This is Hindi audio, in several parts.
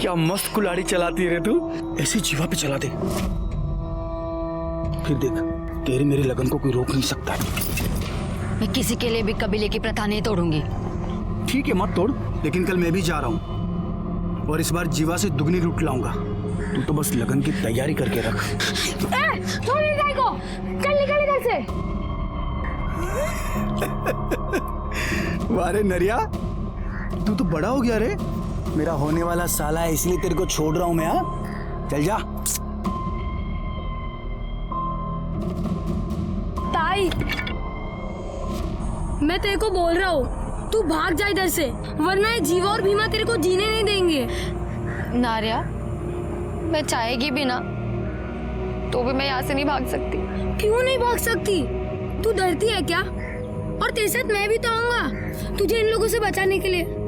क्या मस्त कुल्हाड़ी चलाती है रे तू। ऐसे जीवा पे चला दे, फिर देख तेरे मेरे लगन को कोई रोक नहीं सकता। मैं किसी के लिए भी कबीले की प्रथा नहीं तोड़ूंगी। ठीक है मत तोड़, लेकिन कल मैं भी जा रहा हूँ और इस बार जीवा से दुगनी लूट लाऊंगा। तू तो बस लगन की तैयारी करके रख। छोड़ गाय को, चल निकल इधर से। वारे नरिया, तू तो बड़ा हो गया रे। मेरा होने वाला साला है, इसलिए तेरे को छोड़ रहा हूं मैं। हाँ चल जा। ताई, मैं तेरे को बोल रहा हूँ, तू भाग जा इधर से, वरना ये जीवा और भीमा तेरे को जीने नहीं देंगे। नारिया, मैं चाहेगी भी ना तो भी मैं यहाँ से नहीं भाग सकती। क्यों नहीं भाग सकती? तू डरती है क्या? और तेरे साथ मैं भी तो आऊंगा तुझे इन लोगों से बचाने के लिए।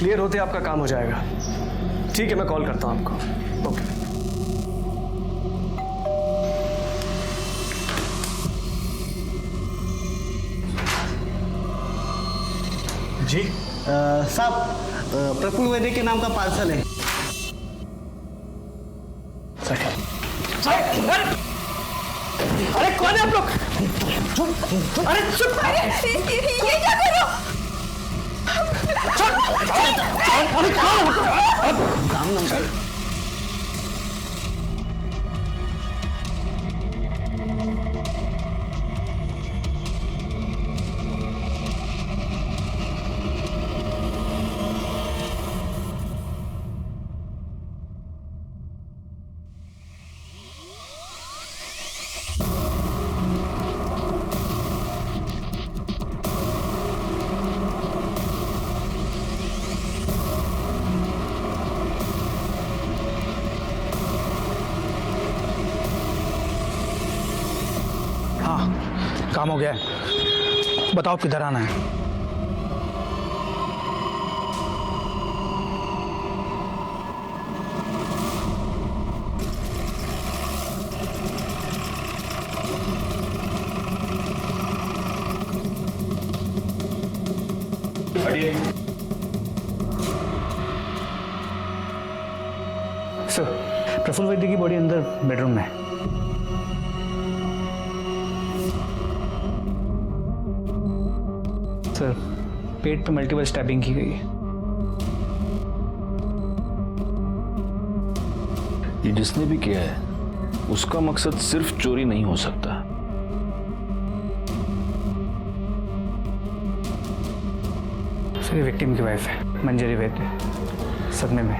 क्लियर होते आपका काम हो जाएगा। ठीक है, मैं कॉल करता हूं आपको। ओके। जी साहब, प्रफुल्ल वैद्य के नाम का पार्सल है। अरे कौन है आप लोग? अरे चुप! ये क्या कर रहे हो? काम हो गया है, बताओ किधर आना है। सर, प्रफुल्ल वैद्य की बॉडी अंदर बेडरूम में है। सर, पेट पे मल्टीपल स्टैबिंग की गई है। ये जिसने भी किया है उसका मकसद सिर्फ चोरी नहीं हो सकता। सर, ये विक्टिम की वाइफ है, मंजरी वैद्य, सदमे में।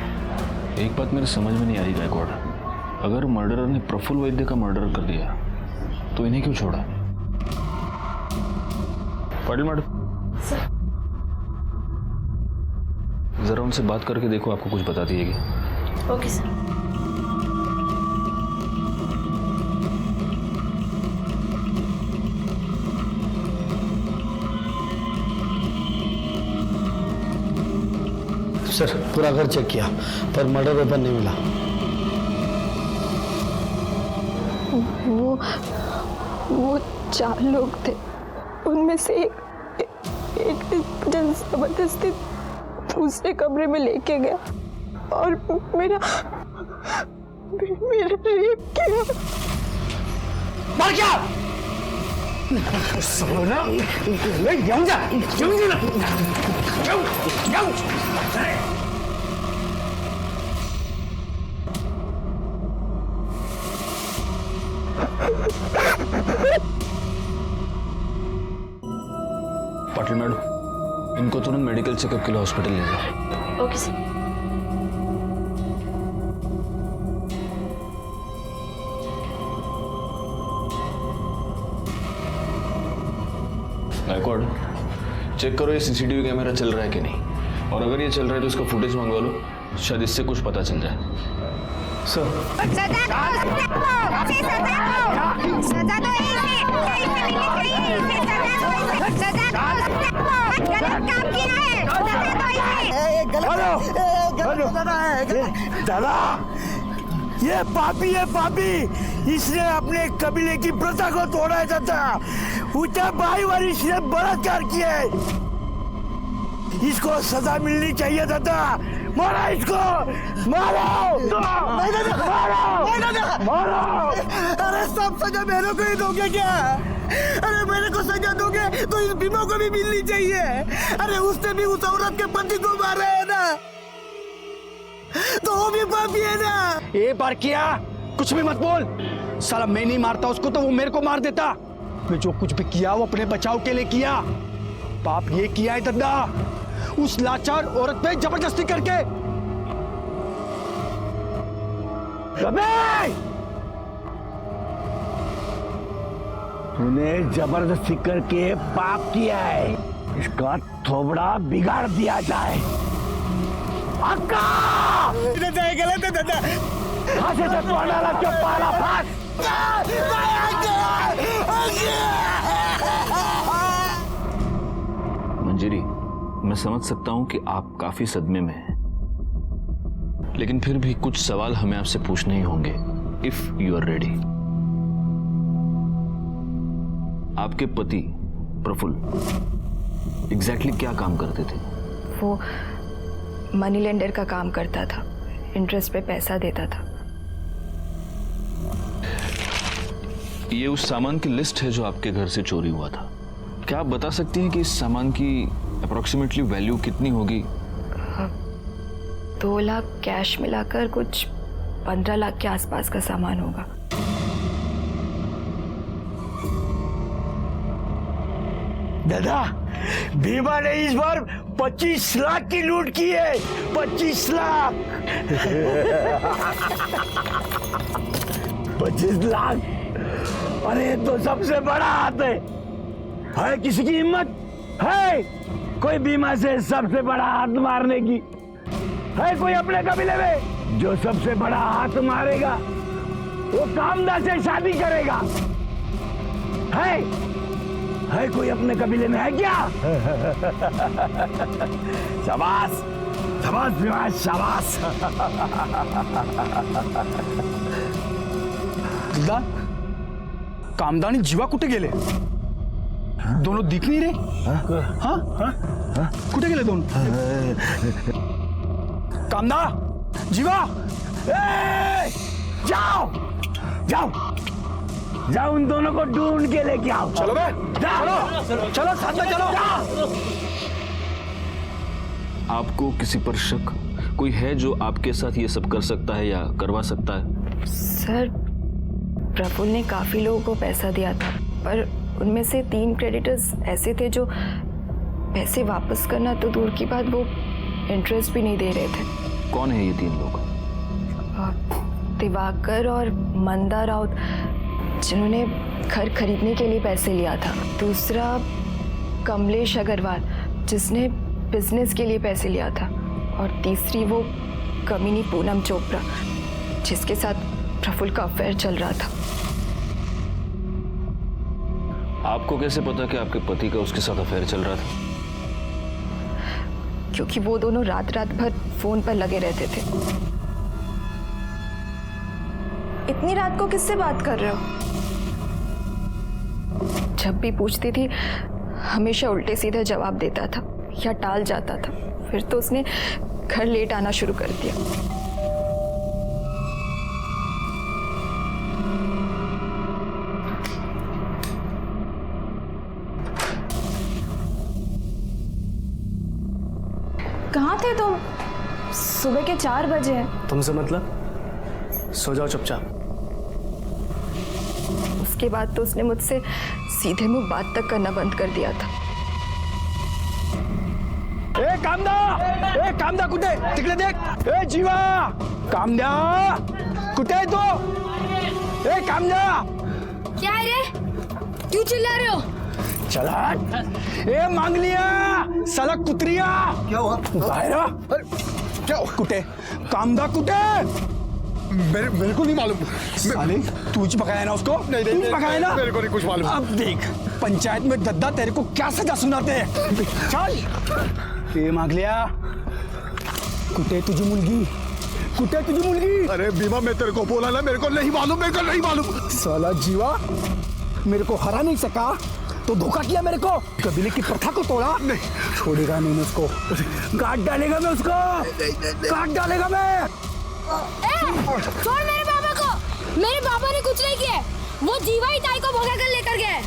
एक बात मेरे समझ में नहीं आ रही गायकवाड़, अगर मर्डरर ने प्रफुल्ल वैद्य का मर्डर कर दिया तो इन्हें क्यों छोड़ा? पाटिल मैडम, जरा उनसे बात करके देखो, आपको कुछ बता दिएगी। Okay sir. सर, पूरा घर चेक किया पर मर्डर वेपन नहीं मिला। वो 4 लोग थे, उनमें से एक जबरदस्ती दूसरे कमरे में लेके गया और मेरा रेप किया। मर गया। सोना, ले जाऊं जा, जाऊं। पाटिल मैडम, इनको तुरंत मेडिकल चेकअप के लिए हॉस्पिटल ले जाओ। Okay sir. गायकवाड़, चेक करो ये सीसीटीवी कैमरा चल रहा है कि नहीं, और अगर ये चल रहा है तो इसका फुटेज मंगवा लो, शायद इससे कुछ पता चल जाए। सर सजा दो सजा दो गलत काम किया है। दादा, ये पापी है पापी। इसने अपने कबीले की प्रथा को तोड़ा है दादा। ऊंचा भाई वाली इसने बलात्कार किया है। इसको सजा मिलनी चाहिए दादा। मारो इसको, मारो मारो। अरे सब सजा मेरे को ही दोगे क्या? अरे मेरे को सजा दोगे तो इस भीमा को भी मिलनी चाहिए। अरे उसने भी उस औरत के पति को मारा है ना, तो वो भी पापी है ना। ए बार किया, कुछ भी मत बोल। साला मैं नहीं मारता उसको तो वो मेरे को मार देता। मैं जो कुछ भी किया वो अपने बचाव के लिए किया। पाप ये किया है दद्दा, उस लाचार औरत पे जबरदस्ती करके। तूने जबरदस्ती करके पाप किया है, इसका थोबड़ा बिगाड़ दिया जाए। अक्का! गलत है दादा। फांसी से तू डाला क्यों पाला फांस? मंजरी, मैं समझ सकता हूं कि आप काफी सदमे में हैं, लेकिन फिर भी कुछ सवाल हमें आपसे पूछने ही होंगे, इफ यू आर रेडी। आपके पति प्रफुल्ल एग्जैक्टली क्या काम करते थे? वो मनी लेंडर का काम करता था, इंटरेस्ट पे पैसा देता था। ये उस सामान की लिस्ट है जो आपके घर से चोरी हुआ था। क्या आप बता सकती हैं कि इस सामान की अप्रोक्सीमेटली वैल्यू कितनी होगी? 2 लाख कैश मिलाकर कुछ 15 लाख के आसपास का सामान होगा। दादा, भीमा ने इस बार 25 लाख की लूट की है। 25 लाख 25 लाख। अरे तो सबसे बड़ा हाथ है किसी की हिम्मत है कोई भीमा से सबसे बड़ा हाथ मारने की? है कोई अपने कबीले में जो सबसे बड़ा हाथ मारेगा वो कामदा से शादी करेगा? है कोई अपने कबीले में? है क्या? शाबाश शाबाश भीमा, शाबाश। कामदानी जीवा कुठे गेले? दोनों दिख नहीं रहे। हाँ? कुठे गेले दोन? कामदा, जीवा, जाओ जाओ जाओ, उन दोनों को ढूंढ के लेके आओ। चलो बे, चलो चलो साथ में चलो। आपको किसी पर शक कोई है जो आपके साथ ये सब कर सकता है या करवा सकता है? सर, प्रफुल्ल ने काफी लोगों को पैसा दिया था, पर उनमें से 3 क्रेडिटर्स ऐसे थे जो पैसे वापस करना तो दूर की बात, वो इंटरेस्ट भी नहीं दे रहे थे। कौन है ये 3 लोग? दिवाकर और मंदा राउत, जिन्होंने घर खरीदने के लिए पैसे लिया था। दूसरा कमलेश अग्रवाल, जिसने बिजनेस के लिए पैसे लिया था। और तीसरी वो कमीनी पूनम चोपड़ा, जिसके साथ प्रफुल्ल का अफेयर चल रहा था। आपको कैसे पता कि आपके पति का उसके साथ अफेयर चल रहा था? क्योंकि वो दोनों रात भर फोन पर लगे रहते थे। इतनी रात को किससे बात कर रहे हो? जब भी पूछती थी हमेशा उल्टे सीधे जवाब देता था या टाल जाता था। फिर तो उसने घर लेट आना शुरू कर दिया। कहाँ थे तुम? सुबह के 4 बजे हैं। तुमसे मतलब? सो जाओ चुपचाप। उसके बाद तो उसने मुझसे सीधे मुंह बात तक करना बंद कर दिया था। कामदा, ए कामदा कुठे? तिकडे देख. ए जीवा, कामदा कुठे आहे तो? ए कामदा. क्या है रे? क्यों चिल्ला रहे हो? चला. ए मांगलिया, साला कुत्रिया. क्या हुआ? बाहेर आ. क्या कुठे? कामदा कुठे? मेरे को नहीं मालूम. साले तूच पकाया ना उसको? नहीं, तूच पकाया ना? मेरे को नहीं कुछ मालूम. अब देख पंचायत में दद्दा तेरे को क्या सजा सुनाते हैं. चल. ए मांगलिया, कुठे तुझी मुलगी? कुठे तुझी मुलगी? अरे भीमा, मैं तेरे को बोला ना, मेरे को नहीं मालूम. साला जीवा, मेरे को हरा नहीं सका तो धोखा किया मेरे को. कबीले की प्रथा को तोड़ा. नहीं. छोड़ेगा नहीं उसको. काट डालेगा मैं उसको. काट डालेगा मैं. छोड़ मेरे पापा को. मेरे पापा ने कुछ नहीं किया. वो जीवा ही ताई को भगा कर लेकर गए.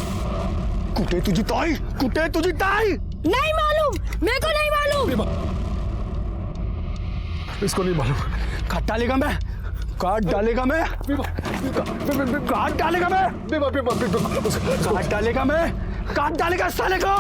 कुठे तुझी ताई? कुठे तुझी ताई? नहीं मालूम, मेरे को नहीं मालूम. इसको नहीं मालूम. काट डालेगा मैं. काट डालेगा मैं. काट डालेगा मैं. काट डालेगा मैं. काट डालेगा साले को.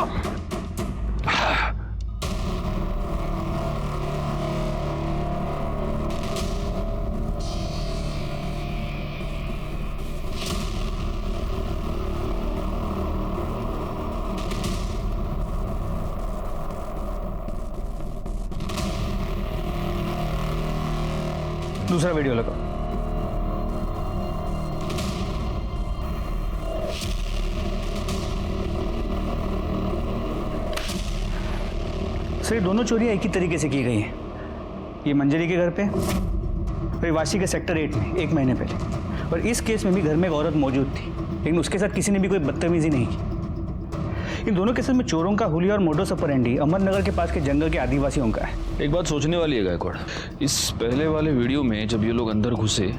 दूसरा वीडियो लगाओ. सर, ये दोनों चोरियां एक ही तरीके से की गई हैं. ये मंजरी के घर पे और वाशी के सेक्टर 8 में 1 महीने पहले. और इस केस में भी घर में एक औरत मौजूद थी, लेकिन उसके साथ किसी ने भी कोई बदतमीजी नहीं की. इन दोनों केसेस में चोरों का हुलिया और मोडोस ऑपरेंडी अहमदनगर के पास के जंगल के आदिवासियों का है. एक बात सोचने वाली है गायकवाड़, इस पहले वाले वीडियो में जब ये लोग अंदर घुसे,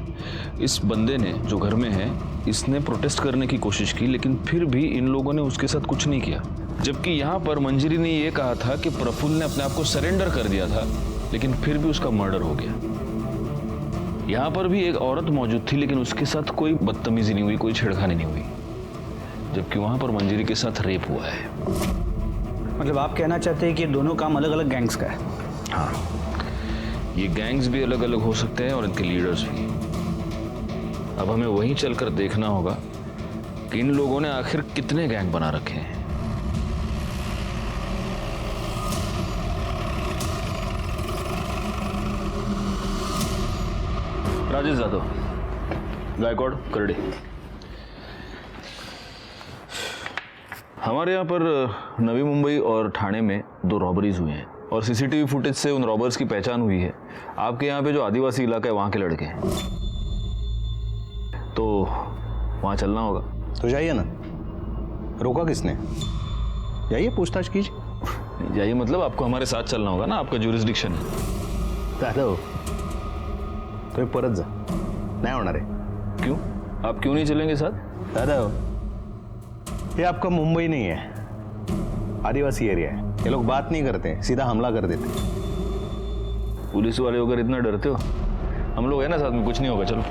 इस बंदे ने जो घर में है, इसने प्रोटेस्ट करने की कोशिश की, लेकिन फिर भी इन लोगों ने उसके साथ कुछ नहीं किया. जबकि यहाँ पर मंजरी ने ये कहा था कि प्रफुल्ल ने अपने आप को सरेंडर कर दिया था, लेकिन फिर भी उसका मर्डर हो गया. यहाँ पर भी एक औरत मौजूद थी, लेकिन उसके साथ कोई बदतमीजी नहीं हुई, कोई छेड़खानी नहीं हुई, जबकि वहां पर मंजरी के साथ रेप हुआ है. मतलब आप कहना चाहते हैं कि ये दोनों काम अलग अलग गैंग्स का है? हाँ, ये गैंग्स भी अलग अलग हो सकते हैं और इनके लीडर्स भी. अब हमें वहीं चलकर देखना होगा कि इन लोगों ने आखिर कितने गैंग बना रखे हैं. राजेश यादव, गायकवाड़, करड़ी. हमारे यहाँ पर नवी मुंबई और ठाणे में 2 रॉबरीज हुई हैं और सीसीटीवी फुटेज से उन रॉबर्स की पहचान हुई है. आपके यहाँ पे जो आदिवासी इलाका है वहाँ के लड़के हैं, तो वहाँ चलना होगा. तो जाइए ना, रोका किसने? जाइए, पूछताछ कीजिए. जाइए मतलब आपको हमारे साथ चलना होगा ना, आपका ज्यूरिसडिक्शन है. दादा तुम्ही परत जा, नाही होणार आहे. क्यों? आप क्यों नहीं चलेंगे साथ? दादा ये आपका मुंबई नहीं है, आदिवासी एरिया है. ये लोग बात नहीं करते, सीधा हमला कर देते. पुलिस वाले होकर इतना डरते हो? हम लोग है ना साथ में, कुछ नहीं होगा. चलो.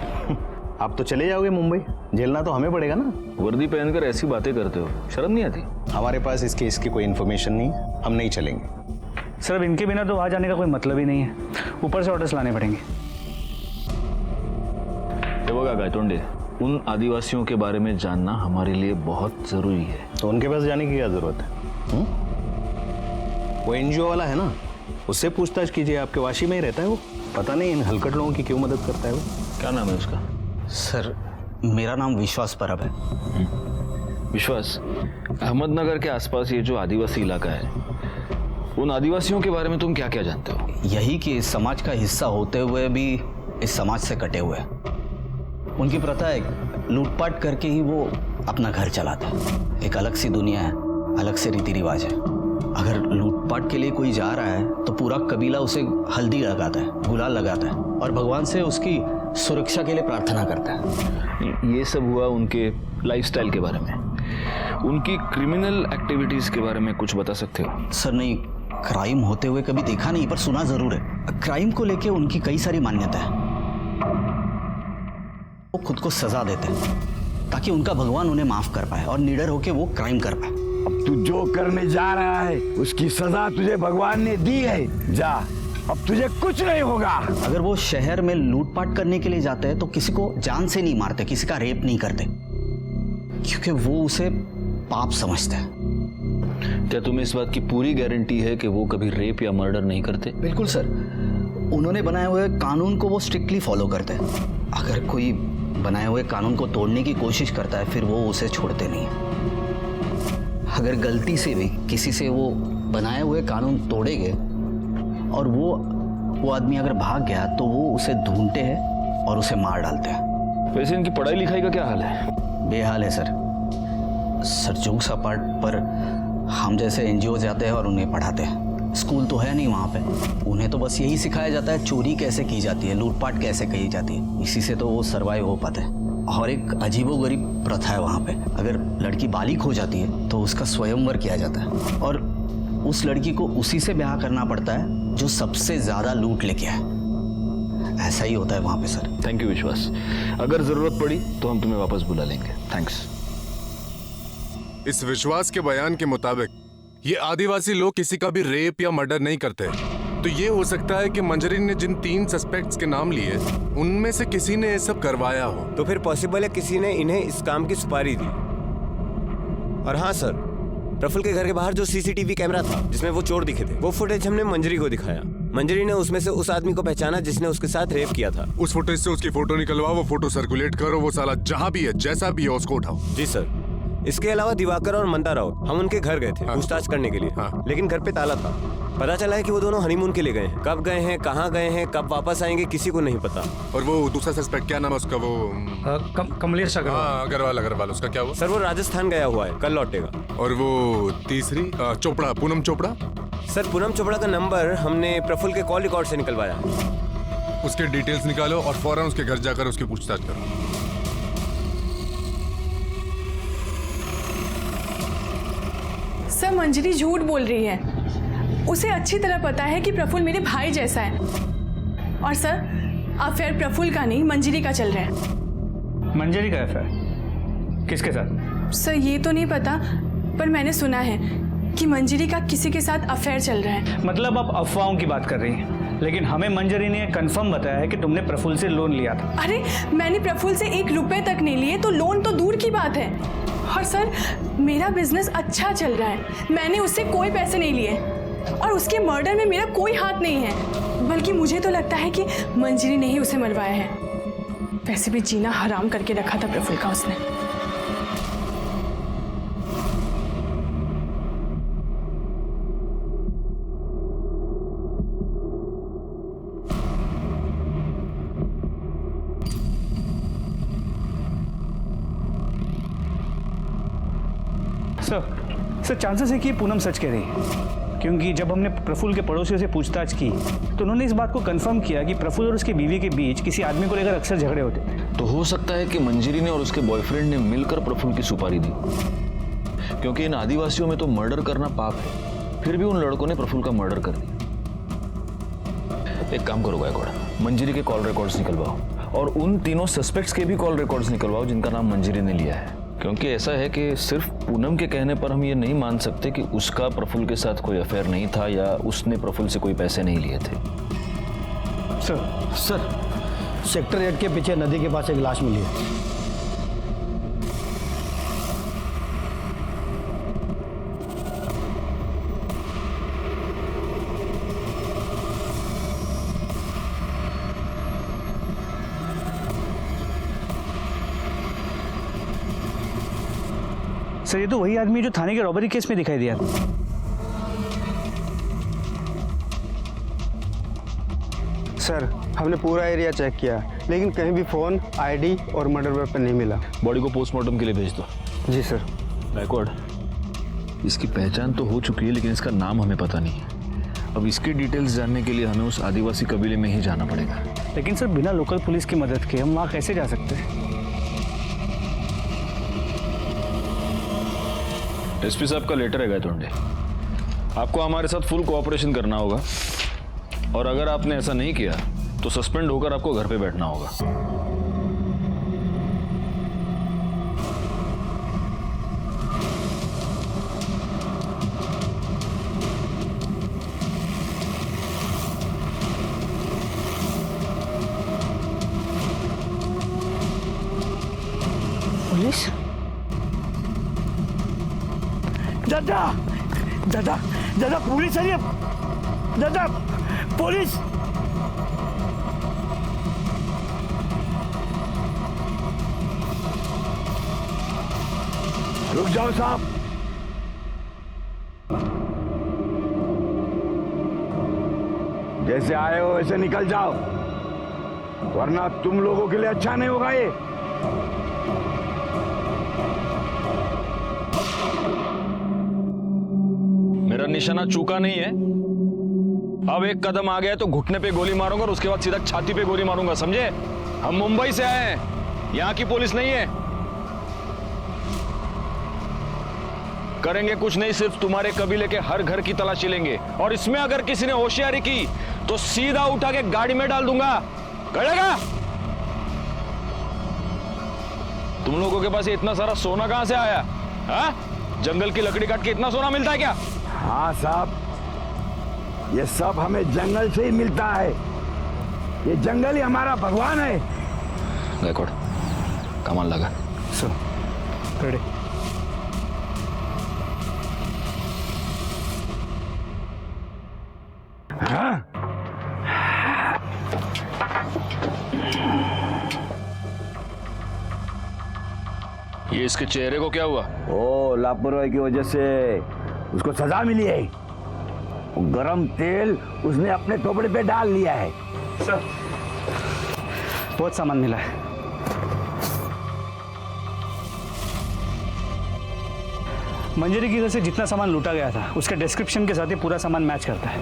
आप तो चले जाओगे मुंबई, झेलना तो हमें पड़ेगा ना. वर्दी पहनकर ऐसी बातें करते हो, शर्म नहीं आती? हमारे पास इस केस की कोई इन्फॉर्मेशन नहीं, हम नहीं चलेंगे. सर, अब इनके बिना तो वहाँ जाने का कोई मतलब ही नहीं है, ऊपर से ऑर्डर्स लाने पड़ेंगे. बघा गायतोंडे, उन आदिवासियों के बारे में जानना हमारे लिए बहुत जरूरी है. तो उनके पास जाने की क्या जरूरत है? वो एनजीओ वाला है ना, उससे पूछताछ कीजिए. आपके वाशी में ही रहता है वो. पता नहीं इन हलकट लोगों की क्यों मदद करता है वो. क्या नाम है उसका? सर, मेरा नाम विश्वास परब है. विश्वास, अहमदनगर के आसपास ये जो आदिवासी इलाका है, उन आदिवासियों के बारे में तुम क्या क्या जानते हो? यही कि इस समाज का हिस्सा होते हुए भी इस समाज से कटे हुए हैं. उनकी प्रथा है, लूटपाट करके ही वो अपना घर चलाते हैं. एक अलग सी दुनिया है, अलग से रीति रिवाज है. अगर लूटपाट के लिए कोई जा रहा है तो पूरा कबीला उसे हल्दी लगाता है, गुलाल लगाता है और भगवान से उसकी सुरक्षा के लिए प्रार्थना करता है. ये सब हुआ उनके लाइफस्टाइल के बारे में. उनकी क्रिमिनल एक्टिविटीज के बारे में कुछ बता सकते हो? सर नहीं, क्राइम होते हुए कभी देखा नहीं, पर सुना जरूर है. क्राइम को लेके उनकी कई सारी मान्यता है. वो खुद को सजा देते हैं ताकि उनका भगवान उन्हें माफ कर पाए और निडर होके वो क्राइम कर पाए. अब तू जो करने जा रहा है उसकी सजा तुझे भगवान ने दी है। जा, अब तुझे कुछ नहीं होगा। अगर वो शहर में लूटपाट करने के लिए जाते हैं तो किसी को जान से नहीं मारते, किसी का रेप नहीं करते, क्योंकि वो उसे पाप समझते हैं। क्या तुम्हें इस बात की पूरी गारंटी है कि वो कभी रेप या मर्डर नहीं करते? बिल्कुल सर, उन्होंने बनाए हुए कानून को वो स्ट्रिक्टली फॉलो करते हैं। अगर कोई बनाए हुए कानून को तोड़ने की कोशिश करता है फिर वो उसे छोड़ते नहीं। अगर गलती से भी किसी से वो बनाए हुए कानून तोड़ेंगे और वो आदमी अगर भाग गया तो वो उसे ढूंढते हैं और उसे मार डालते हैं। वैसे इनकी पढ़ाई लिखाई का क्या हाल है? बेहाल है सर जोक्स अपार्ट, पर हम जैसे एनजीओ जाते हैं और उन्हें पढ़ाते हैं। स्कूल तो है नहीं वहाँ पे, उन्हें तो बस यही सिखाया जाता है चोरी कैसे की जाती है, लूटपाट कैसे की जाती है। इसी से तो वो सर्वाइव हो पाते हैं। और एक अजीबोगरीब प्रथा है वहाँ पे, अगर लड़की बालिग हो जाती है तो उसका स्वयंवर किया जाता है और उस लड़की को उसी से ब्याह करना पड़ता है जो सबसे ज्यादा लूट लेके आए। ऐसा ही होता है वहाँ पे सर। थैंक यू विश्वास, अगर जरूरत पड़ी तो हम तुम्हें वापस बुला लेंगे। थैंक्स। इस विश्वास के बयान के मुताबिक ये आदिवासी लोग किसी का भी रेप या मर्डर नहीं करते, तो ये हो सकता है कि मंजरी ने जिन 3 सस्पेक्ट्स के नाम लिए उनमें से किसी ने ये सब करवाया हो। तो फिर पॉसिबल है किसी ने इन्हें इस काम की सुपारी दी। और हाँ सर, प्रफुल्ल के घर के बाहर जो सीसीटीवी कैमरा था जिसमें वो चोर दिखे थे, वो फुटेज हमने मंजरी को दिखाया। मंजरी ने उसमें से उस आदमी को पहचाना जिसने उसके साथ रेप किया था। उस फुटेज से उसकी फोटो निकलवाओ, वो फोटो सर्कुलेट करो, वो साला जहाँ भी है जैसा भी है उसको उठाओ। जी सर। इसके अलावा दिवाकर और मंदा राउत, हम उनके घर गए थे पूछताछ करने के लिए, लेकिन घर पे ताला था। पता चला है कि वो दोनों हनीमून के लिए गए हैं। कब गए हैं, कहाँ गए हैं, कब वापस आएंगे, किसी को नहीं पता। और वो दूसरा सस्पेक्ट क्या नाम है उसका? वो कमलेश अग्रवाल, उसका क्या हुआ? सर वो राजस्थान गया हुआ है, कल लौटेगा। और वो तीसरी चोपड़ा, पूनम चोपड़ा? सर पूनम चोपड़ा का नंबर हमने प्रफुल्ल के कॉल रिकॉर्ड से निकलवाया। उसके डिटेल्स निकालो और फौरन उसके घर जाकर उसकी पूछताछ करो। सर मंजरी झूठ बोल रही है। उसे अच्छी तरह पता है कि प्रफुल्ल मेरे भाई जैसा है। और सर अफेयर प्रफुल्ल का नहीं मंजरी का चल रहा है। मंजरी का अफेयर किसके साथ? सर ये तो नहीं पता, पर मैंने सुना है कि मंजरी का किसी के साथ अफेयर चल रहा है। मतलब आप अफवाहों की बात कर रही हैं, लेकिन हमें मंजरी ने कंफर्म बताया है कि तुमने प्रफुल्ल से लोन लिया था। अरे मैंने प्रफुल्ल से 1 रुपए तक नहीं लिए, तो लोन तो दूर की बात है। और सर मेरा बिजनेस अच्छा चल रहा है, मैंने उससे कोई पैसे नहीं लिए और उसके मर्डर में मेरा कोई हाथ नहीं है। बल्कि मुझे तो लगता है कि मंजरी ने ही उसे मरवाया है। वैसे भी जीना हराम करके रखा था प्रफुल्ल का उसने। सर चांसेस है कि पूनम सच कह रही है, क्योंकि जब हमने प्रफुल्ल के पड़ोसियों से पूछताछ की तो उन्होंने इस बात को कंफर्म किया कि प्रफुल्ल और उसकी बीवी के बीच किसी आदमी को लेकर अक्सर झगड़े होते थे। तो हो सकता है कि मंजरी ने और उसके बॉयफ्रेंड ने मिलकर प्रफुल्ल की सुपारी दी, क्योंकि इन आदिवासियों में तो मर्डर करना पाप है, फिर भी उन लड़कों ने प्रफुल्ल का मर्डर कर दिया। एक काम करो गायकवाड़, मंजरी के कॉल रिकॉर्ड्स निकलवाओ और उन तीनों सस्पेक्ट्स के भी कॉल रिकॉर्ड्स निकलवाओ जिनका नाम मंजरी ने लिया है। क्योंकि ऐसा है कि सिर्फ पूनम के कहने पर हम ये नहीं मान सकते कि उसका प्रफुल्ल के साथ कोई अफेयर नहीं था या उसने प्रफुल्ल से कोई पैसे नहीं लिए थे। सर सेक्टर 8 के पीछे नदी के पास एक लाश मिली है। सर ये तो वही आदमी जो थाने के रॉबरी केस में दिखाई दिया। सर हमने पूरा एरिया चेक किया, लेकिन कहीं भी फोन, आईडी और मर्डर वेपन नहीं मिला। बॉडी को पोस्टमार्टम के लिए भेज दो। जी सर। गायकवाड़, इसकी पहचान तो हो चुकी है लेकिन इसका नाम हमें पता नहीं है। अब इसकी डिटेल्स जानने के लिए हमें उस आदिवासी कबीले में ही जाना पड़ेगा। लेकिन सर बिना लोकल पुलिस की मदद के हम वहाँ कैसे जा सकते हैं? एसपी साहब का लेटर है गायतोंडे, आपको हमारे साथ फुल कोऑपरेशन करना होगा और अगर आपने ऐसा नहीं किया तो सस्पेंड होकर आपको घर पे बैठना होगा। दादा दादा दादा पुलिस है, दादा पुलिस। रुक जाओ साहब, जैसे आए हो वैसे निकल जाओ, वरना तुम लोगों के लिए अच्छा नहीं होगा ये। मेरा निशाना चूका नहीं है। अब एक कदम आ गया तो घुटने पे गोली मारूंगा और उसके बाद सीधा छाती पे गोली मारूंगा, समझे? हम मुंबई से आए हैं, यहां की पुलिस नहीं है। करेंगे कुछ नहीं, सिर्फ तुम्हारे कबीले के हर घर की तलाशी लेंगे, और इसमें अगर किसी ने होशियारी की तो सीधा उठा के गाड़ी में डाल दूंगा। करेगा? तुम लोगों के पास ये इतना सारा सोना कहां से आया? हाँ? जंगल की लकड़ी काट के इतना सोना मिलता है क्या? हाँ साहब, ये सब हमें जंगल से ही मिलता है। ये जंगल ही हमारा भगवान है। गायकवाड़, कमाल लगा। Sir ready. हाँ? ये इसके चेहरे को क्या हुआ? ओ, लापरवाही की वजह से उसको सजा मिली है। गरम तेल उसने अपने थोपड़े पे डाल लिया है। सर बहुत सामान मिला है। मंजरी की घर से जितना सामान लूटा गया था उसके डिस्क्रिप्शन के साथ ही पूरा सामान मैच करता है।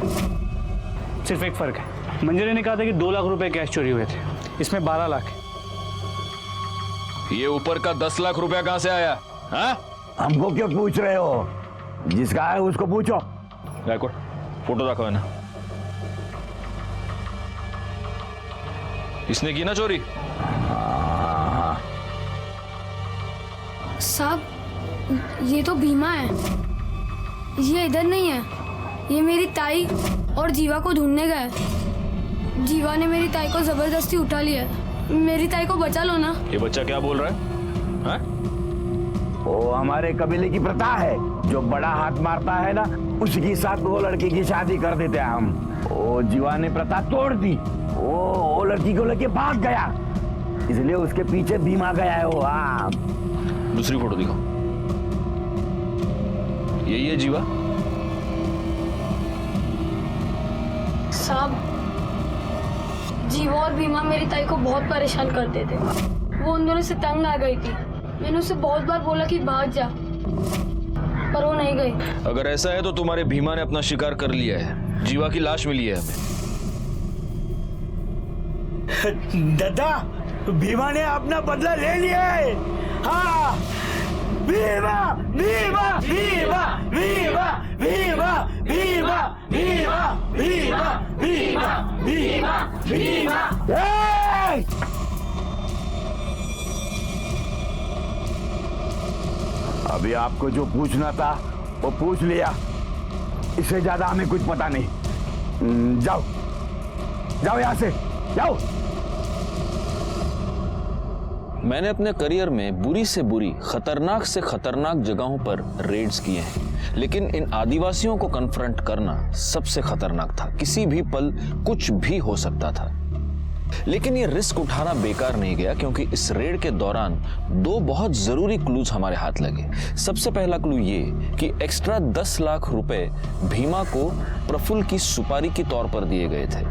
सिर्फ एक फर्क है, मंजरी ने कहा था कि 2 लाख रुपए कैश चोरी हुए थे, इसमें 12 लाख है। ये ऊपर का 10 लाख रुपया कहां से आया? हाँ? हमको क्यों पूछ रहे हो? जिसका है उसको पूछो। गायकवाड़, फोटो रखो है ना। इसने की ना चोरी? साहब, ये तो भीमा है, ये इधर नहीं है। ये मेरी ताई और जीवा को ढूंढने गए। जीवा ने मेरी ताई को जबरदस्ती उठा लिया। मेरी ताई को बचा लो ना। ये बच्चा क्या बोल रहा है? हाँ? वो हमारे कबीले की प्रथा है, जो बड़ा हाथ मारता है ना, उसके साथ वो लड़की की शादी कर देते हैं हम। वो जीवा ने प्रथा तोड़ दी। वो लड़की को लेके भाग गया, इसलिए उसके पीछे भीमा गया है वो। हाँ, दूसरी फोटो दिखाओ। यही है जीवा? साहब, जीवा और भीमा मेरी ताई को बहुत परेशान करते थे। वो उन दोनों से तंग आ गई थी। मैंने उसे बहुत बार बोला कि भाग जा, पर वो नहीं गई। अगर ऐसा है तो तुम्हारे भीमा ने अपना शिकार कर लिया है। जीवा की लाश मिली है हमें। दादा, भीमा ने अपना बदला ले लिया है। हाँ, भीमा भीमा भीमा भीमा भीमा भीमा भीमा भीमा भीमा भीमा भीमा। अभी आपको जो पूछना था वो पूछ लिया, इससे ज्यादा हमें कुछ पता नहीं। जाओ जाओ, यहां से जाओ। मैंने अपने करियर में बुरी से बुरी, खतरनाक से खतरनाक जगहों पर रेड्स किए हैं, लेकिन इन आदिवासियों को कन्फ्रंट करना सबसे खतरनाक था। किसी भी पल कुछ भी हो सकता था। लेकिन ये रिस्क उठाना बेकार नहीं गया, क्योंकि इस रेड के दौरान 2 बहुत जरूरी क्लूज हमारे हाथ लगे। सबसे पहला क्लू ये कि एक्स्ट्रा 10 लाख रुपए भीमा को प्रफुल्ल की सुपारी के तौर पर दिए गए थे,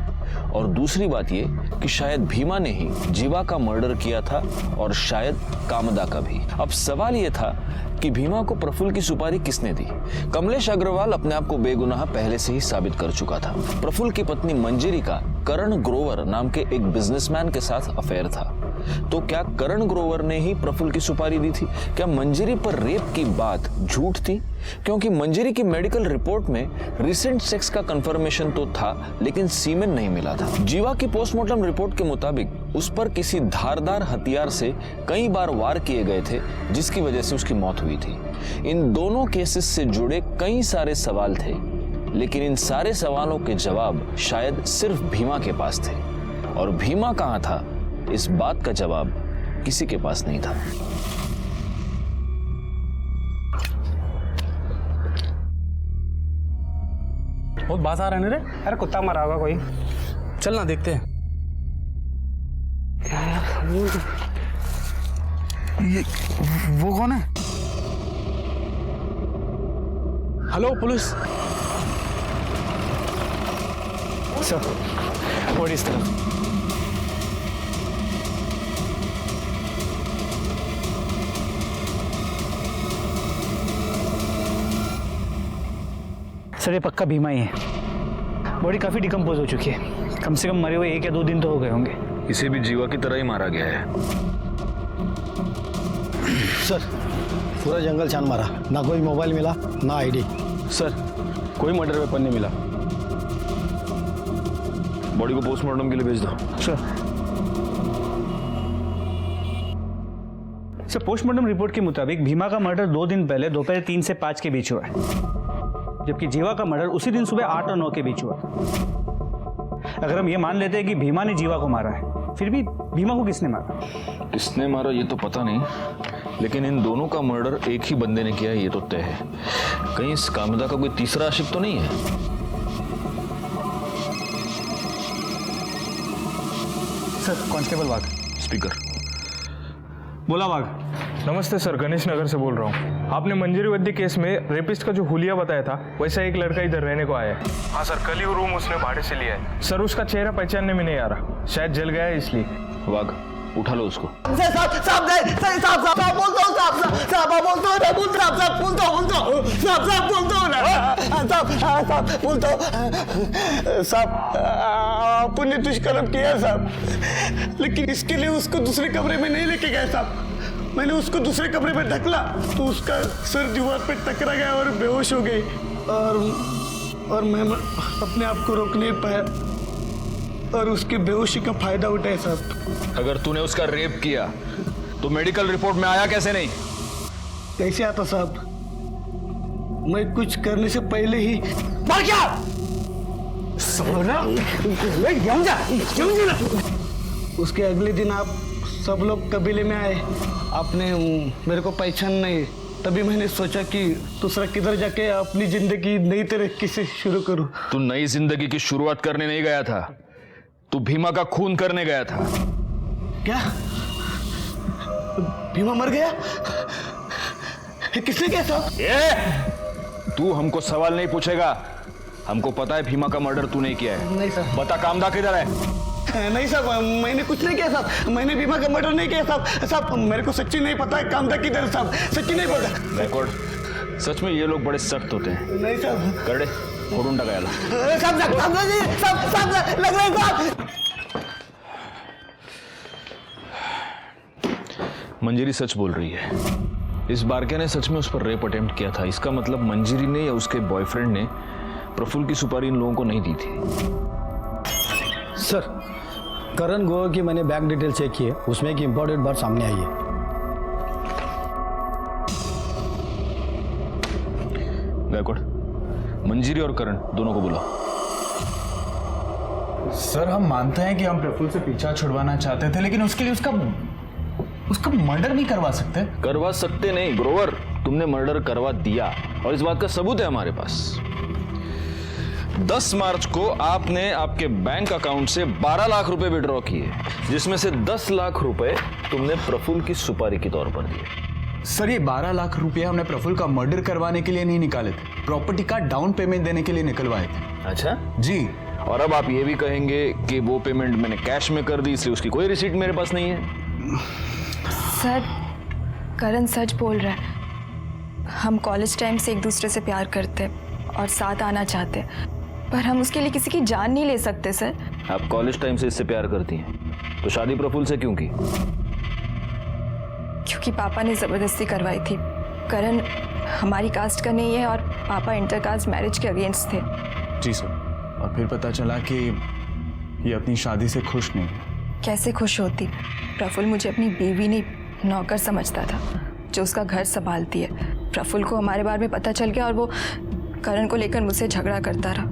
और दूसरी बात ये कि शायद भीमा ने ही जीवा का मर्डर किया था, और शायद कामदा का भी। अब सवाल ये था कि भीमा को प्रफुल्ल की सुपारी किसने दी? कमलेश अग्रवाल अपने आप को बेगुनाह पहले से ही साबित कर चुका था। प्रफुल्ल की पत्नी मंजरी का करण ग्रोवर नाम के एक बिजनेसमैन के साथ अफेयर था। तो क्या करण ग्रोवर ने ही प्रफुल्ल की सुपारी दी थी? क्या मंजरी पर रेप की बात झूठ थी? क्योंकि मंजरी की मेडिकल रिपोर्ट में रिसेंट सेक्स का कंफर्मेशन तो था, लेकिन सीमेन नहीं मिला था। जीवा की पोस्टमार्टम रिपोर्ट के मुताबिक उस पर किसी धारदार हथियार से कई बार वार किए गए थे, जिसकी वजह से उसकी मौत हुई थी। इन दोनों केसेस से जुड़े कई सारे सवाल थे, लेकिन इन सारे सवालों के जवाब शायद सिर्फ भीमा के पास थे, और भीमा कहां था, इस बात का जवाब किसी के पास नहीं था। बहुत बात आ रहा है रे। अरे कुत्ता मरा होगा कोई, चल ना देखते हैं। ये वो कौन है? हेलो पुलिस सर, और इस तरफ। सर ये पक्का भीमा ही है। बॉडी काफी डिकम्पोज हो चुकी है, कम से कम मरे हुए 1 या 2 दिन तो हो गए होंगे। इसे भी जीवा की तरह ही मारा गया है। सर पूरा जंगल छान मारा, ना कोई मोबाइल मिला ना आईडी। सर कोई मर्डर वेपन नहीं मिला। बॉडी को पोस्टमार्टम के लिए भेज दो। सर पोस्टमार्टम रिपोर्ट के मुताबिक भीमा का मर्डर 2 दिन पहले दोपहर 3 से 5 के बीच हुआ है, जबकि जीवा का मर्डर उसी दिन सुबह 8 और 9 के बीच हुआ। अगर हम ये मान लेते हैं कि भीमा ने जीवा को मारा है, फिर भी भीमा को किसने मारा? किसने मारा ये तो पता नहीं, लेकिन इन दोनों का मर्डर एक ही बंदे ने किया है ये तो तय है। कहीं इस कामिदा का कोई तीसरा आशिक तो नहीं है? सर कांस्टेबल वाघ। स्पीकर। बोला वाघ। नमस्ते सर, गणेश नगर से बोल रहा हूँ। आपने मंजरी वद्दी केस में रेपिस्ट का जो हुलिया बताया था, वैसा एक लड़का इधर रहने को आया है। हाँ सर, कल ही वो रूम उसने भाड़े से लिया है। सर उसका चेहरा पहचानने में नहीं आ रहा, शायद जल गया है इसलिए। वाघ उठा लो उसको। आपने दुष्कर्म किया साहब, लेकिन इसके लिए उसको दूसरे कमरे में नहीं लेके गए साहब। मैंने उसको दूसरे कमरे में ढकला तो उसका सर दीवार पे टकरा गया और बेहोश हो गई, और मैं अपने आप को रोक नहीं पाया और उसकी बेहोशी का फायदा उठाया साहब। अगर तूने उसका रेप किया तो मेडिकल रिपोर्ट में आया कैसे नहीं? कैसे आता साहब? मैं कुछ करने से पहले ही मर गया। उसके अगले दिन आप सब लोग कबीले में आए, आपने मेरे को पहचान नहीं, तभी मैंने सोचा कि दूसरा किधर जाके अपनी जिंदगी नई तरीके से शुरू करूं। तू नई जिंदगी की शुरुआत करने नहीं गया था, तू भीमा का खून करने गया था। क्या भीमा मर गया? किसने किया साहब? तू हमको सवाल नहीं पूछेगा, हमको पता है भीमा का मर्डर तू नहीं किया है। नहीं सर। बता कामदा किधर है? नहीं साहब, मैंने कुछ नहीं किया साहब, मैंने भीमा का मर्डर नहीं किया साहब। साहब मेरे को सच्ची नहीं पता है कामदा किधर है साहब, सच्ची नहीं पता। रिकॉर्ड, सच में ये लोग बड़े सख्त होते हैं। नहीं साहब। करडे फोड़ून टाकायला। लग रहा है साहब। मंजरी सच बोल रही है, इस बारके ने सच में उस पर रेप अटेम्प्ट किया था। इसका मतलब मंजरी ने या उसके बॉयफ्रेंड ने प्रफुल्ल की सुपारी इन लोगों को नहीं दी थी। सर करण गोवा की मैंने बैंक डिटेल चेक की है, उसमें एक इंपॉर्टेंट बात सामने आई है। गायकवाड़, मंजरी और करण दोनों को बुलाओ। सर हम मानते हैं कि हम प्रफुल्ल से पीछा छुड़वाना चाहते थे, लेकिन उसके लिए उसका मर्डर नहीं करवा सकते। करवा सकते नहीं ग्रोवर, तुमने मर्डर करवा दिया और इस बात का सबूत है हमारे पास। 10 मार्च को आपने आपके बैंक अकाउंट से 12 लाख रुपए विड्रॉ किए, जिसमें से 10 लाख रुपए तुमने प्रफुल्ल की सुपारी के तौर पर दिए। सर ये 12 लाख रुपए हमने प्रफुल्ल का मर्डर करवाने के लिए नहीं निकाले थे, प्रॉपर्टी का डाउन पेमेंट देने के लिए निकलवाए थे। अच्छा जी। और अब आप ये भी कहेंगे कि वो पेमेंट मैंने कैश में कर दी, इसलिए उसकी कोई रिसीट मेरे पास नहीं है। सर करण सच बोल रहा है, हम कॉलेज टाइम से एक दूसरे से प्यार करते और साथ आना चाहते, पर हम उसके लिए किसी की जान नहीं ले सकते। सर आप कॉलेज टाइम से इससे प्यार करती हैं, तो शादी प्रफुल्ल से क्यों की? क्योंकि पापा ने ज़बरदस्ती करवाई थी। करण हमारी कास्ट का नहीं है और पापा इंटरकास्ट मैरिज के अगेंस्ट थे। जी सर, और फिर पता चला कि ये अपनी शादी से खुश नहीं। कैसे खुश होती? प्रफुल्ल मुझे अपनी बीवी नहीं नौकर समझता था जो उसका घर संभालती है। प्रफुल्ल को हमारे बारे में पता चल गया और वो करण को लेकर मुझसे झगड़ा करता रहा,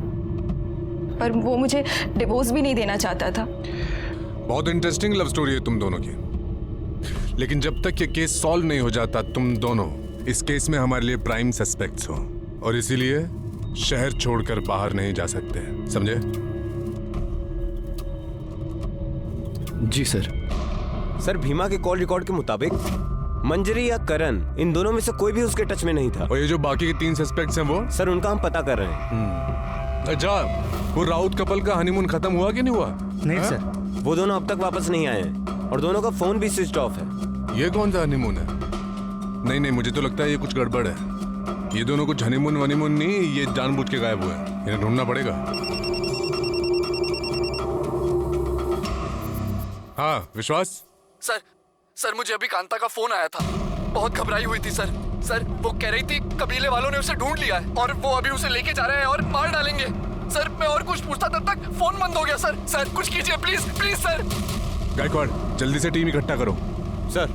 पर वो मुझे डिवोर्स भी नहीं देना चाहता था। बहुत इंटरेस्टिंग लव स्टोरी है तुम दोनों की, लेकिन जब तक ये केस सॉल्व नहीं हो जाता, तुम दोनों इस केस में हमारे लिए प्राइम सस्पेक्ट्स हो, और इसीलिए शहर छोड़कर बाहर नहीं जा सकते, समझे? जी सर। सर भीमा के कॉल रिकॉर्ड के मुताबिक मंजरी या करण, इन दोनों में से कोई भी उसके टच में नहीं था। और ये जो बाकी के 3 सस्पेक्ट्स हैं वो? सर उनका हम पता कर रहे हैं। अच्छा, वो राउत कपल का हनीमून खत्म हुआ कि नहीं हुआ? नहीं सर, वो दोनों अब तक वापस नहीं आए हैं और दोनों का फोन भी स्विच ऑफ है। ये कौन सा हनीमून है? नहीं नहीं, मुझे तो लगता है ये कुछ गड़बड़ है। ये दोनों कुछ हनीमून वनीमून नहीं, ये जानबूझ के गायब हुए हैं। इन्हें ढूंढना पड़ेगा। हाँ विश्वास। सर मुझे अभी कांता का फोन आया था। बहुत घबराई हुई थी सर वो कह रही थी कबीले वालों ने उसे ढूंढ लिया है और वो अभी उसे लेके जा रहे हैं और मार डालेंगे। सर मैं और कुछ पूछता तब तक फोन बंद हो गया। सर कुछ कीजिए प्लीज प्लीज सर। गायकवाड़ जल्दी से टीम इकट्ठा करो। सर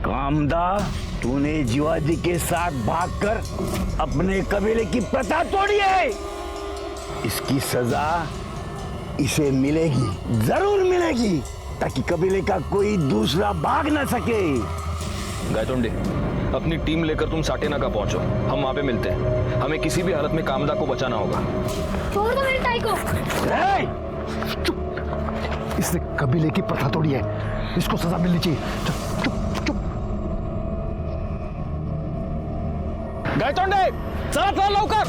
कामदा, तूने जीवाजी के साथ भागकर अपने कबीले की प्रथा तोड़ी है। इसकी सजा इसे मिलेगी, जरूर मिलेगी, ताकि कबीले का कोई दूसरा भाग ना सके। गायतोंडे, अपनी टीम लेकर तुम साटेनाका पहुंचो। हम वहां पे मिलते हैं। हमें किसी भी हालत में कामदा को बचाना होगा। छोड़ दो मेरी ताई को। चुप! इसने कबीले की प्रथा तोड़ी है, इसको सजा मिलनी चाहिए। चुप चुप चुप। गायतोंडे, चला चला लवकर।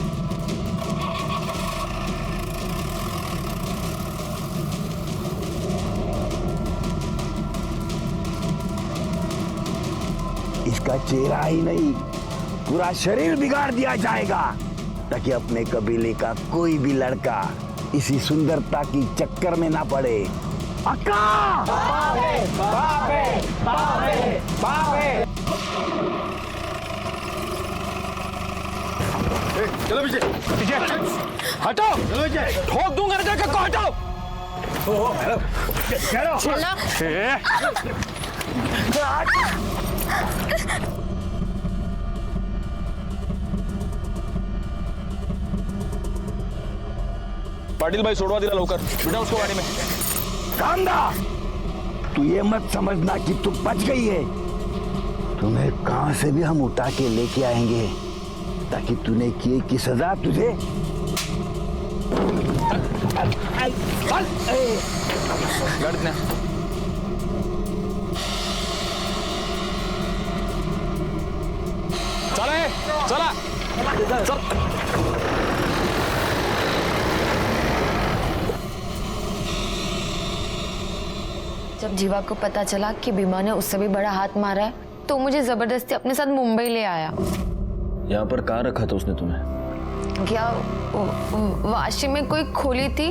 इसका चेहरा ही नहीं, पूरा शरीर बिगाड़ दिया जाएगा, ताकि अपने कबीले का कोई भी लड़का इसी सुंदरता की चक्कर में ना पड़े। अक्का! बाबे, बाबे, बाबे, बाबे। चलो पीछे पीछे हटो, ठोक दूंगा ना को हटो। चलो। पाटिल भाई सोडवा दिला लवकर, बिठा उसको गाड़ी में। कांदा, तू ये मत समझना कि तू बच गई है। तुम्हें कहां से भी हम उठा के लेके आएंगे, ताकि तूने किए की सजा तुझे। गाड़ी चला चल। जब जीवा को पता चला कि भीमा ने उससे भी बड़ा हाथ मारा है, तो मुझे जबरदस्ती अपने साथ मुंबई ले आया। यहाँ पर कहाँ रखा था उसने तुम्हें? क्या वाशी में कोई खोली थी,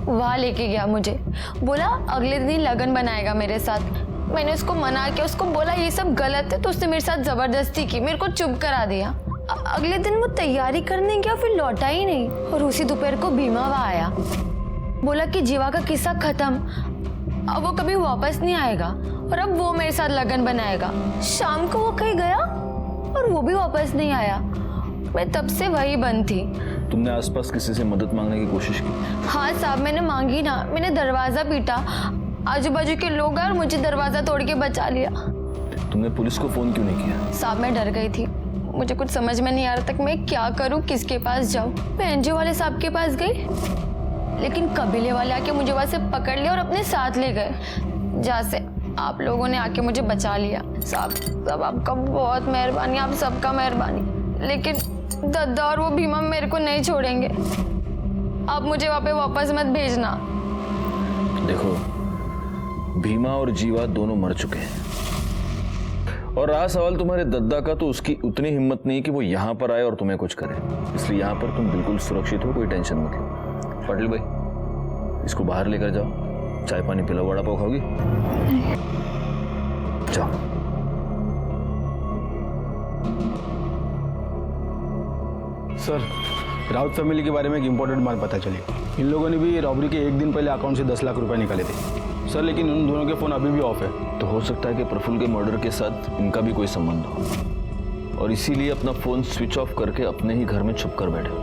वहाँ लेके गया मुझे। बोला अगले दिन ही लगन बनाएगा मेरे साथ। मैंने उसको मना किया, उसको बोला ये सब गलत है, तो उसने मेरे साथ जबरदस्ती की, मेरे को चुप करा दिया। अगले दिन वो तैयारी करने गया, फिर लौटा ही नहीं। और उसी दोपहर को भीमा वहाँ आया, बोला कि जीवा का किस्सा खत्म, अब वो कभी वापस नहीं आएगा और अब वो मेरे साथ लगन बनाएगा। शाम को वो कहीं गया और वो भी वापस नहीं आया। मैं तब से वही बंद थी। तुमने आसपास किसी से मदद मांगने की कोशिश की? हाँ साहब, मैंने मांगी ना, मैंने दरवाजा पीटा, आजू बाजू के लोग आए और मुझे दरवाजा तोड़ के बचा लिया। तुमने पुलिस को फोन क्यों नहीं किया? साहब मैं डर गई थी, मुझे कुछ समझ में नहीं आ रहा था मैं क्या करूं, किसके पास जाऊं। मैं एनजीओ वाले साहब के पास गई, लेकिन कबीले वाले आके मुझे वहां से पकड़ लिया और अपने साथ ले गए, जहाँ से आप लोगों ने आके मुझे बचा लिया। साहब आपका बहुत मेहरबानी, आप सबका मेहरबानी। लेकिन दद्दा और वो भीमा मेरे को नहीं छोड़ेंगे, आप मुझे वहाँ पे वापस मत भेजना। देखो, भीमा और जीवा दोनों मर चुके हैं, और रहा सवाल तुम्हारे दद्दा का, तो उसकी उतनी हिम्मत नहीं कि वो यहाँ पर आए और तुम्हें कुछ करे। इसलिए यहाँ पर तुम बिल्कुल सुरक्षित हो, कोई टेंशन मत लो। पाटिल भाई, इसको बाहर लेकर जाओ, चाय पानी पिलाओ। वड़ा पाव खाओगी? जाओ। सर, राउत फैमिली के बारे में एक इम्पोर्टेंट बात पता चली। इन लोगों ने भी रॉबरी के एक दिन पहले अकाउंट से 10 लाख रुपए निकाले थे सर, लेकिन उन दोनों के फ़ोन अभी भी ऑफ है। तो हो सकता है कि प्रफुल्ल के मर्डर के साथ इनका भी कोई संबंध हो। और इसीलिए अपना फोन स्विच ऑफ करके अपने ही घर में छुप कर बैठे हो।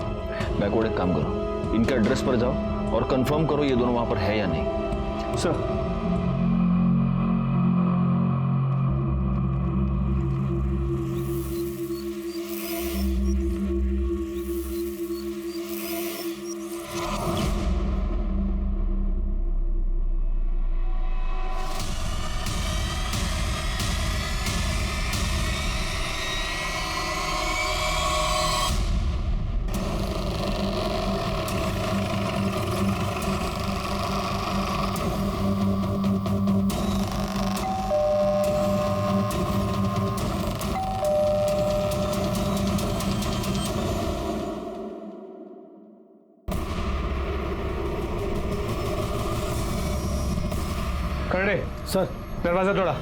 बैकवर्ड एक काम करो, इनके एड्रेस पर जाओ और कंफर्म करो ये दोनों वहां पर है या नहीं। सर खड़े सर, दरवाजा तोड़ा।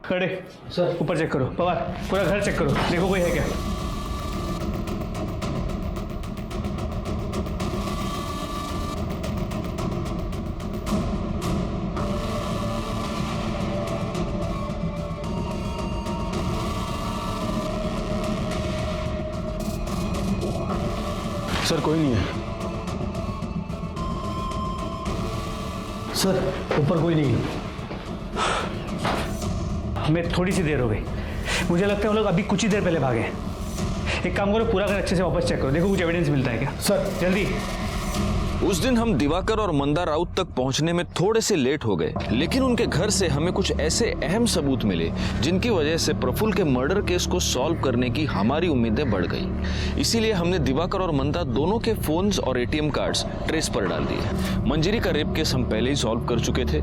खड़े सर, ऊपर चेक करो। पवार, पूरा घर चेक करो, देखो कोई है क्या। सर कोई नहीं है। सर ऊपर कोई नहीं है। हमें थोड़ी सी देर हो गई, मुझे लगता है वो लोग अभी कुछ ही देर पहले भागे। एक काम करो, पूरा घर अच्छे से वापस चेक करो, देखो कुछ एविडेंस मिलता है क्या। सर जल्दी। उस दिन हम दिवाकर और मंदा राउत तक पहुंचने में थोड़े से लेट हो गए, लेकिन उनके घर से हमें कुछ ऐसे अहम सबूत मिले जिनकी वजह से प्रफुल्ल के मर्डर केस को सॉल्व करने की हमारी उम्मीदें बढ़ गई। इसीलिए हमने दिवाकर और मंदा दोनों के फोन्स और एटीएम कार्ड्स ट्रेस पर डाल दिए। मंजरी का रेप केस हम पहले ही सॉल्व कर चुके थे,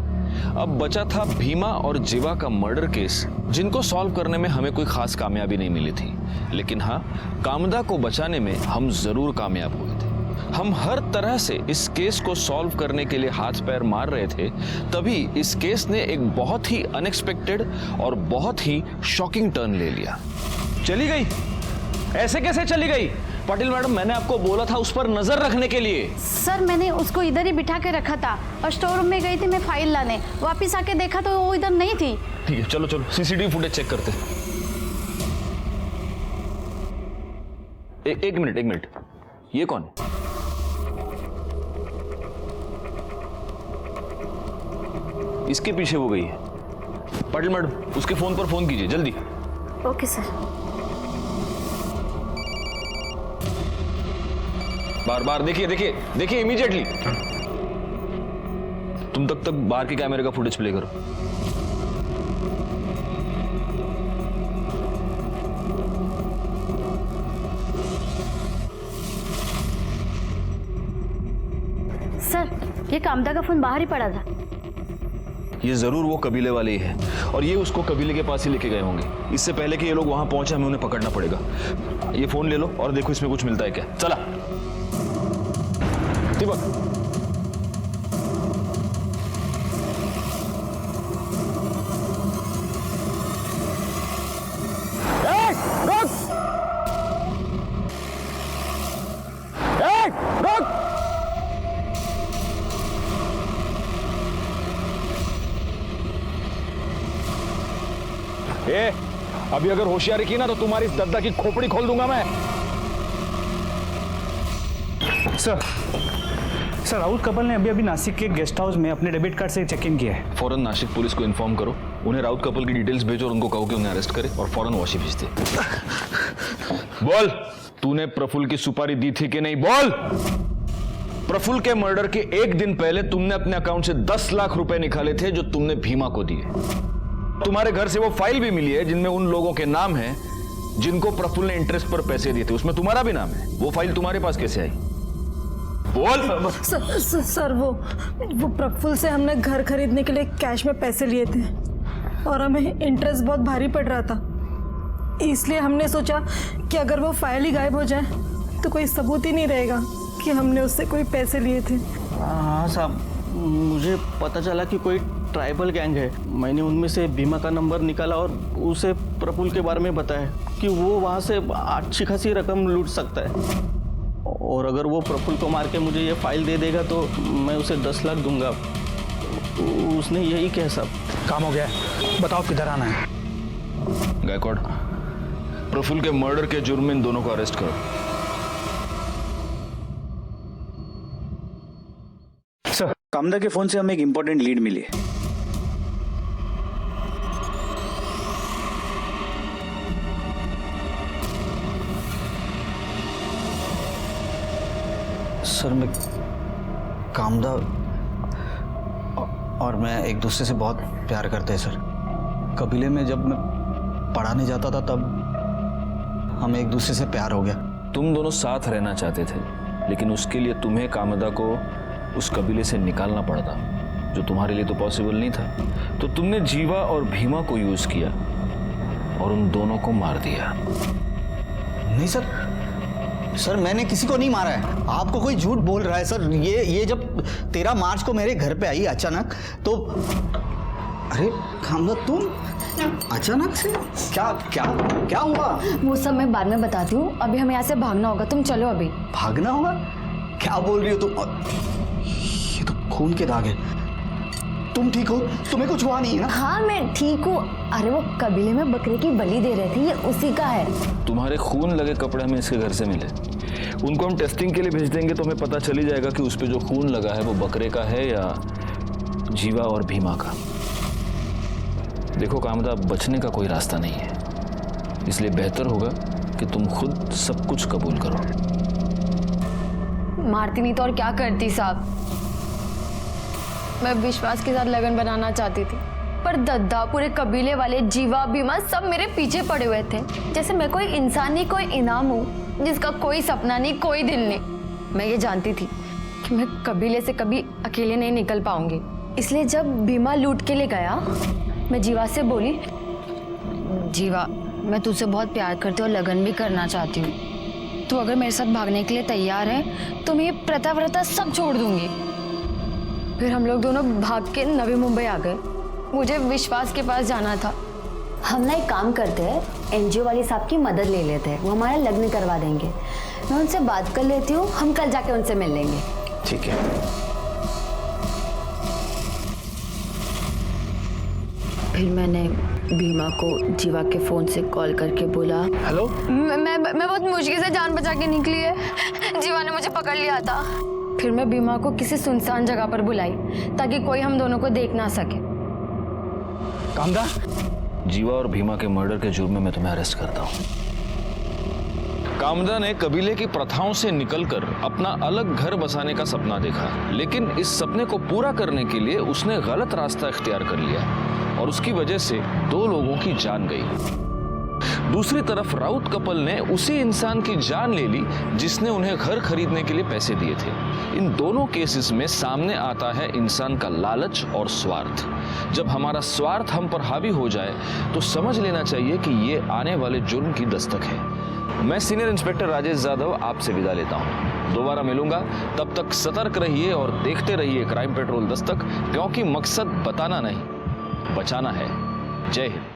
अब बचा था भीमा और जीवा का मर्डर केस, जिनको सॉल्व करने में हमें कोई खास कामयाबी नहीं मिली थी। लेकिन हाँ, कामदा को बचाने में हम जरूर कामयाब हुए थे। हम हर तरह से इस केस को सॉल्व करने के लिए हाथ पैर मार रहे थे, तभी इस केस ने एक बहुत ही अनएक्सपेक्टेड और बहुत ही शॉकिंग टर्न ले लिया। चली गई? ऐसे कैसे चली गई? पाटिल मैडम, मैंने आपको बोला था उस पर नजर रखने के लिए। सर मैंने उसको इधर ही बिठा के रखा था और स्टोर रूम में गई थी मैं फाइल लाने, वापस आके देखा तो वो इधर नहीं थी। ठीक है, चलो चलो सीसीटीवी फुटेज चेक करते। एक मिनट, ये कौन है? इसके पीछे वो गई है। पाटिल मैडम, उसके फोन पर फोन कीजिए जल्दी। Okay sir. बार देखिए इमीडिएटली। तुम तक बाहर के कैमरे का फुटेज प्ले करो। सर ये कामदा का फोन बाहर ही पड़ा था। ये जरूर वो कबीले वाले ही है और ये उसको कबीले के पास ही लेके गए होंगे। इससे पहले कि ये लोग वहां पहुंचे हमें उन्हें पकड़ना पड़ेगा। ये फोन ले लो और देखो इसमें कुछ मिलता है क्या। चला दीपक। अभी अगर होशियारी की ना तो तुम्हारी इस दद्दा की खोपड़ी खोल दूंगा मैं। सर राउत कपल ने अभी नासिक के गेस्ट हाउस में अपने डेबिट कार्ड से चेक इन किया है। फौरन नासिक पुलिस को इन्फॉर्म करो, उन्हें राउत कपल की डिटेल्स भेजो और उनको कहो कि उन्हें अरेस्ट करे और फौरन वाशी भेज दे। बोल, तूने प्रफुल्ल की सुपारी दी थी कि नहीं? बोल। प्रफुल्ल के मर्डर के एक दिन पहले तुमने अपने अकाउंट से 10 लाख रुपए निकाले थे जो तुमने भीमा को दिए। तुम्हारे घर से वो फाइल भी मिली है जिनमें उन लोगों के नाम हैं जिनको प्रफुल्ल ने इंटरेस्ट पर पैसे दिए थे, उसमें तुम्हारा भी नाम है। वो फाइल तुम्हारे पास कैसे आई? बोल। सर वो प्रफुल्ल से हमने घर खरीदने के लिए कैश में पैसे लिए थे और हमें इंटरेस्ट बहुत भारी पड़ रहा था, इसलिए हमने सोचा कि अगर वो फाइल ही गायब हो जाए तो कोई सबूत ही नहीं रहेगा कि हमने उससे कोई पैसे लिए थे। हाँ साहब, मुझे पता चला कि कोई ट्राइबल गैंग है। मैंने उनमें से बीमा का नंबर निकाला और उसे प्रफुल्ल के बारे में बताया कि वो वहाँ से अच्छी खासी रकम लूट सकता है और अगर वो प्रफुल्ल को मार के मुझे ये फाइल दे देगा तो मैं उसे 10 लाख दूंगा। उसने यही किया साहब। काम हो गया है, बताओ किधर आना है। गायकवाड़, प्रफुल्ल के मर्डर के जुर्म में इन दोनों को अरेस्ट करो। सर, कामदा के फोन से हमें एक इंपॉर्टेंट लीड मिली है। सर, मैं कामदा और मैं एक दूसरे से बहुत प्यार करते हैं सर। कबीले में जब मैं पढ़ाने जाता था तब हमें एक दूसरे से प्यार हो गया। तुम दोनों साथ रहना चाहते थे, लेकिन उसके लिए तुम्हें कामदा को उस कबीले से निकालना पड़ता, जो तुम्हारे लिए तो पॉसिबल नहीं था। तो तुमने जीवा और भीमा को यूज किया और उन दोनों को मार दिया। नहीं सर, मैंने किसी को नहीं मारा है। आपको कोई झूठ बोल रहा है सर। ये जब 13 मार्च को मेरे घर पे आई अचानक, तो अरे कामदा तुम अचानक से क्या हुआ? वो सब मैं बाद में बताती हूँ, अभी हमें यहाँ से भागना होगा। तुम चलो अभी। भागना होगा? क्या बोल रही हो तुम? ये तो खून के दाग है। तुम ठीक हो? तुम्हें कुछ हुआ नहीं है ना? हाँ, मैं ठीक हूँ। अरे वो कबीले में बकरे की बलि दे रहे थे, ये उसी का है। तुम्हारे खून लगे कपड़े हमें इसके घर से मिले, उनको हम टेस्टिंग के लिए भेज देंगे तो हमें पता चल ही जाएगा कि उस पे जो खून लगा है वो बकरे का है या जीवा और भीमा का। देखो कामदा, बचने का कोई रास्ता नहीं है, इसलिए बेहतर होगा कि तुम खुद सब कुछ कबूल करो। मारती नहीं तो और क्या करती साहब। मैं विश्वास के साथ लगन बनाना चाहती थी, पर दद्दा, पूरे कबीले वाले, जीवा, भीमा सब मेरे पीछे पड़े हुए थे, जैसे मैं कोई इंसान नहीं, कोई इनाम हूँ जिसका कोई सपना नहीं, कोई दिल नहीं। मैं ये जानती थी कि मैं कबीले से कभी अकेले नहीं निकल पाऊंगी, इसलिए जब भीमा लूट के लिए गया, मैं जीवा से बोली, जीवा मैं तुझसे बहुत प्यार करती हूँ और लगन भी करना चाहती हूँ। तू अगर मेरे साथ भागने के लिए तैयार है तो मैं ये प्रथा व्रता सब छोड़ दूंगी। फिर हम लोग दोनों भाग के नवी मुंबई आ गए। मुझे विश्वास के पास जाना था। हम ना एक काम करते हैं, एनजीओ वाली साहब की मदद ले लेते हैं, वो हमारा लग्न करवा देंगे। मैं उनसे बात कर लेती हूँ, हम कल जाके उनसे मिल लेंगे। ठीक है। फिर मैंने भीमा को जीवा के फोन से कॉल करके बोला, हेलो। मैं बहुत मुश्किल से जान बचा के निकली है, जीवा ने मुझे पकड़ लिया था। फिर मैं भीमा को किसी सुनसान जगह पर बुलाई ताकि कोई हम दोनों को देख ना सके। कामदा, जीवा और भीमा के मर्डर के जुर्म में मैं तुम्हें अरेस्ट करता हूँ। कामदा ने कबीले की प्रथाओं से निकलकर अपना अलग घर बसाने का सपना देखा, लेकिन इस सपने को पूरा करने के लिए उसने गलत रास्ता इख्तियार कर लिया और उसकी वजह से 2 लोगों की जान गई। दूसरी तरफ राउत कपल ने उसी इंसान की जान ले ली जिसने उन्हें घर खरीदने के लिए पैसे दिए थे। इन दोनों केसेस में सामने आता है इंसान का लालच और स्वार्थ। जब हमारा स्वार्थ हम पर हावी हो जाए तो समझ लेना चाहिए कि ये आने वाले जुर्म की दस्तक है। मैं सीनियर इंस्पेक्टर राजेश यादव आपसे विदा लेता हूँ। दोबारा मिलूंगा, तब तक सतर्क रहिए और देखते रहिए क्राइम पेट्रोल दस्तक, क्योंकि मकसद बताना नहीं, बचाना है। जय हिंद।